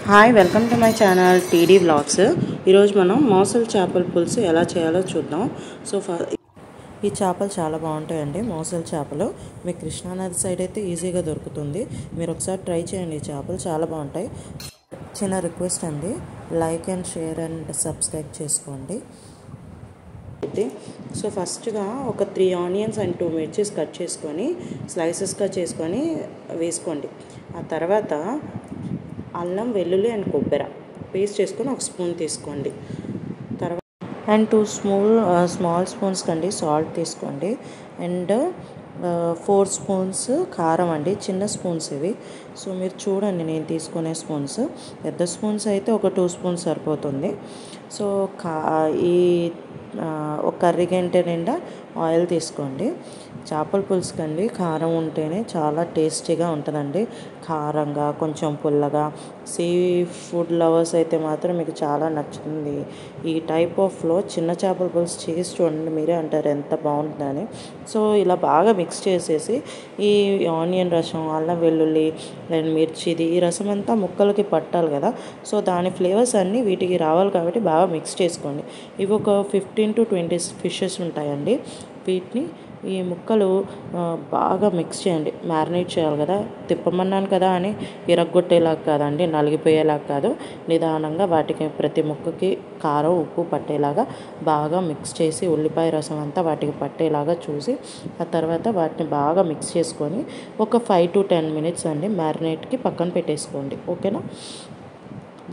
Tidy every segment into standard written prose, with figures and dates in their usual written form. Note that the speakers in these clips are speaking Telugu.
Hi welcome to my channel TD vlogs. ఈరోజు మనం మోసల్ చేపల పులుసు ఎలా చేయాలో చూద్దాం. ఈ చేపలు చాలా బాగుంటాయండి. మోసల్ చేపలు మీ కృష్ణానది సైడ్ అయితే ఈజీగా దొరుకుతుంది. మీరు ఒకసారి ట్రై చేయండి. ఈ చేపలు చాలా బాగుంటాయి. చిన్న రిక్వెస్ట్ అండి, like and share and subscribe చేసుకోండి. సో ఫస్ట్గా ఒక 3 ఆనియన్స్ అండ్ 2 మిర్చీస్ కట్ చేసుకొని స్లైసెస్గా చేసుకొని వేసుకోండి. ఆ తర్వాత అల్లం వెల్లుల్లి అండ్ కొబ్బరి పేస్ట్ చేసుకొని ఒక స్పూన్ తీసుకోండి. తర్వాత అండ్ 2 స్మాల్ స్పూన్స్ కండి సాల్ట్ తీసుకోండి. అండ్ 4 స్పూన్స్ కారం అండి, చిన్న స్పూన్స్ ఇవి. సో మీరు చూడండి, నేను తీసుకునే స్పూన్స్. పెద్ద స్పూన్స్ అయితే ఒక 2 స్పూన్స్ సరిపోతుంది. సో ఈ ఒక కర్రీ గంట నిండా ఆయిల్ తీసుకోండి. చేపల పులుసు కండి కారం ఉంటేనే చాలా టేస్టీగా ఉంటుందండి. కారంగా, కొంచెం పుల్లగా. సీ ఫుడ్ లవర్స్ అయితే మాత్రం మీకు చాలా నచ్చుతుంది. ఈ టైప్ ఆఫ్లో చిన్న చేపల పులుసు చేసి చూడండి, మీరే అంటారు ఎంత బాగుంటుందని. సో ఇలా బాగా మిక్స్ చేసేసి ఈ ఆనియన్ రసం, అల్లం వెల్లుల్లి అండ్ మిర్చిది ఈ రసం అంతా ముక్కలకి పట్టాలి కదా. సో దాని ఫ్లేవర్స్ అన్నీ వీటికి రావాలి కాబట్టి బాగా మిక్స్ చేసుకోండి. ఇవి ఒక 15 to 20 ఫిషెస్ ఉంటాయండి. వీటిని ఈ ముక్కలు బాగా మిక్స్ చేయండి. మ్యారినేట్ చేయాలి కదా, తిప్పమన్నాను కదా అని ఇరగ్గొట్టేలాగా కాదండి, నలిగిపోయేలాగా కాదు. నిదానంగా వాటికి ప్రతి ముక్కకి కారం ఉప్పు పట్టేలాగా బాగా మిక్స్ చేసి, ఉల్లిపాయ రసం అంతా వాటికి పట్టేలాగా చూసి ఆ తర్వాత వాటిని బాగా మిక్స్ చేసుకొని ఒక 5 to 10 మినిట్స్ అండి మ్యారినేట్కి పక్కన పెట్టేసుకోండి. ఓకేనా?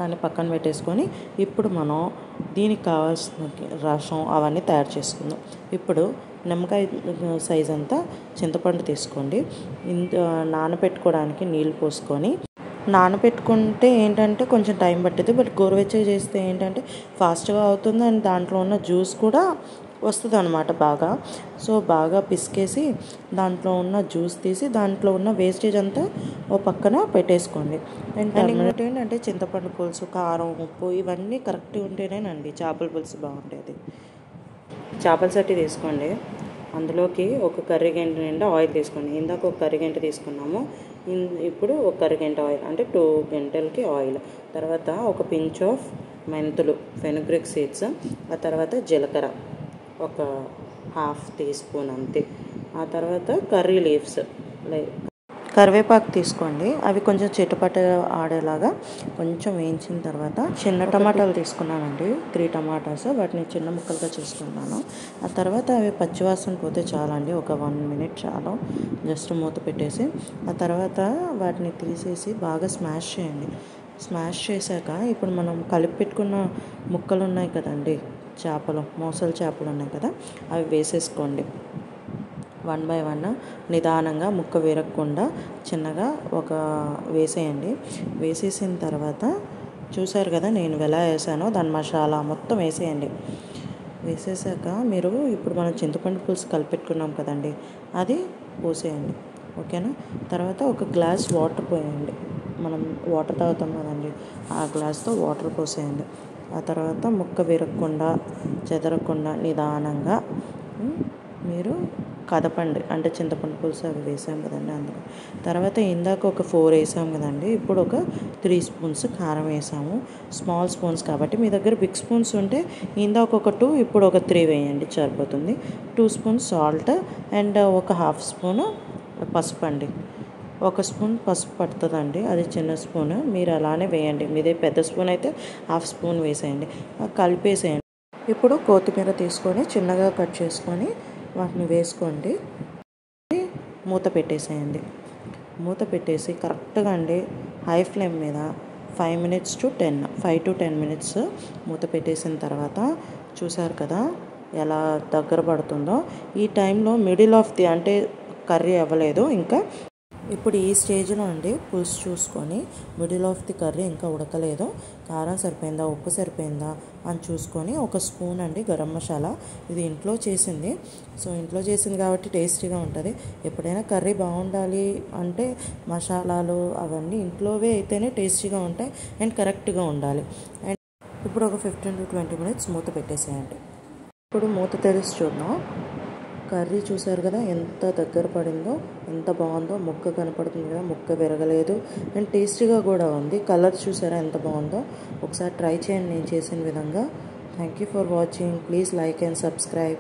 దాన్ని పక్కన పెట్టేసుకొని ఇప్పుడు మనం దీనికి కావాల్సిన రసం అవన్నీ తయారు చేసుకుందాం. ఇప్పుడు నిమ్మకాయ సైజ్ అంతా చింతపండు తీసుకోండి. నానబెట్టుకోవడానికి నీళ్ళు పోసుకొని, నానబెట్టుకుంటే ఏంటంటే కొంచెం టైం పట్టింది, బట్ గోరువెచ్చగా చేస్తే ఏంటంటే ఫాస్ట్గా అవుతుంది అండ్ దాంట్లో ఉన్న జ్యూస్ కూడా వస్తుంది అనమాట బాగా. సో బాగా పిసికేసి దాంట్లో ఉన్న జ్యూస్ తీసి దాంట్లో ఉన్న వేస్టేజ్ అంతా ఓ పక్కన పెట్టేసుకోండి. అండ్ ఇంకోటి ఏంటంటే చింతపండు పులుసు, కారం, ఉప్పు ఇవన్నీ కరెక్ట్గా ఉంటేనేనండి చేపల పులుసు బాగుంటుంది. చేపల సట్టి తీసుకోండి. అందులోకి ఒక కర్రీ గంట నిండా ఆయిల్ తీసుకోండి. ఇందాక ఒక కర్రీ గంట తీసుకున్నాము, ఇప్పుడు ఒక కర్రీ గంట ఆయిల్ అంటే 2 గంటలకి ఆయిల్. తర్వాత ఒక పించ్ ఆఫ్ మెంతులు, ఫెనుగ్రిక్ సీడ్స్, ఆ తర్వాత జీలకర్ర ఒక 1/2 టీ స్పూన్ అంతే. ఆ తర్వాత కర్రీ లీవ్స్, కరివేపాకు తీసుకోండి. అవి కొంచెం చిటపట ఆడేలాగా కొంచెం వేయించిన తర్వాత చిన్న టమాటాలు తీసుకున్నానండి, 3 టమాటాస్. వాటిని చిన్న ముక్కలుగా చేసుకుంటాను. ఆ తర్వాత అవి పచ్చివాసన పోతే చాలండి, ఒక 1 మినిట్ చాలు. జస్ట్ మూత పెట్టేసి ఆ తర్వాత వాటిని తీసేసి బాగా స్మాష్ చేయండి. స్మాష్ చేశాక ఇప్పుడు మనం కలిపి పెట్టుకున్న ముక్కలు ఉన్నాయి కదండి, చేపలు, మోసల చేపలు ఉన్నాయి కదా, అవి వేసేసుకోండి. 1 by 1 నిదానంగా ముక్క విరగకుండా చిన్నగా ఒక వేసేయండి. వేసేసిన తర్వాత చూసారు కదా నేను ఎలా వేసానో, దాని మసాలా మొత్తం వేసేయండి. వేసేసాక మీరు ఇప్పుడు మనం చింతపండు పులుసు కలిపెట్టుకున్నాం కదండి, అది పోసేయండి. ఓకేనా? తర్వాత ఒక గ్లాస్ వాటర్ పోయండి. మనం వాటర్ తాగుతాం కదండి, ఆ గ్లాస్తో వాటర్ పోసేయండి. ఆ తర్వాత ముక్క విరగకుండా, చెదరకుండా నిదానంగా మీరు కదపండి. అంటే చింతపండు పులుసు అవి వేసాం కదండి అందులో. తర్వాత ఇందాక ఒక 4 వేసాం కదండి, ఇప్పుడు ఒక 3 స్పూన్స్ కారం వేసాము. స్మాల్ స్పూన్స్ కాబట్టి, మీ దగ్గర బిగ్ స్పూన్స్ ఉంటే ఇందాక ఒక 2, ఇప్పుడు ఒక 3 వేయండి సరిపోతుంది. 2 స్పూన్స్ సాల్ట్ అండ్ ఒక 1/2 స్పూన్ పసుపు అండి. 1 స్పూన్ పసుపు పడుతుందండి, అది చిన్న స్పూన్. మీరు అలానే వేయండి. మీదే పెద్ద స్పూన్ అయితే 1/2 స్పూన్ వేసేయండి. కలిపేసేయండి. ఇప్పుడు కొత్తిమీర తీసుకొని చిన్నగా కట్ చేసుకొని వాటిని వేసుకోండి. మూత పెట్టేసేయండి. మూత పెట్టేసి కరెక్ట్గా అండి హై ఫ్లేమ్ మీద 5 to 10 మినిట్స్ మూత పెట్టేసిన తర్వాత చూసారు కదా ఎలా దగ్గర పడుతుందో. ఈ టైంలో మిడిల్ ఆఫ్ ది అంటే కర్రీ అవ్వలేదు ఇంకా. ఇప్పుడు ఈ స్టేజ్లో అండి పులుసు చూసుకొని, మిడిల్ ఆఫ్ ది కర్రీ ఇంకా ఉడకలేదు, కారం సరిపోయిందా, ఉప్పు సరిపోయిందా అని చూసుకొని ఒక స్పూన్ అండి గరం మసాలా. ఇది ఇంట్లో చేసింది. సో ఇంట్లో చేసింది కాబట్టి టేస్టీగా ఉంటుంది. ఎప్పుడైనా కర్రీ బాగుండాలి అంటే మసాలాలు అవన్నీ ఇంట్లోవే అయితేనే టేస్టీగా ఉంటాయి అండ్ కరెక్ట్గా ఉండాలి. అండ్ ఇప్పుడు ఒక 15 to 20 మినిట్స్ మూత పెట్టేసేయండి. ఇప్పుడు మూత తెరిచి చూద్దాం. కర్రీ చూసారు కదా ఎంత దగ్గర పడిందో, ఎంత బాగుందో. ముక్క కనపడుతుంది కదా, ముక్క విరగలేదు అండ్ టేస్టీగా కూడా ఉంది. కలర్ చూసారా ఎంత బాగుందో. ఒకసారి ట్రై చేయండి నేను చేసిన విధంగా. Thank you for watching. Please like and subscribe.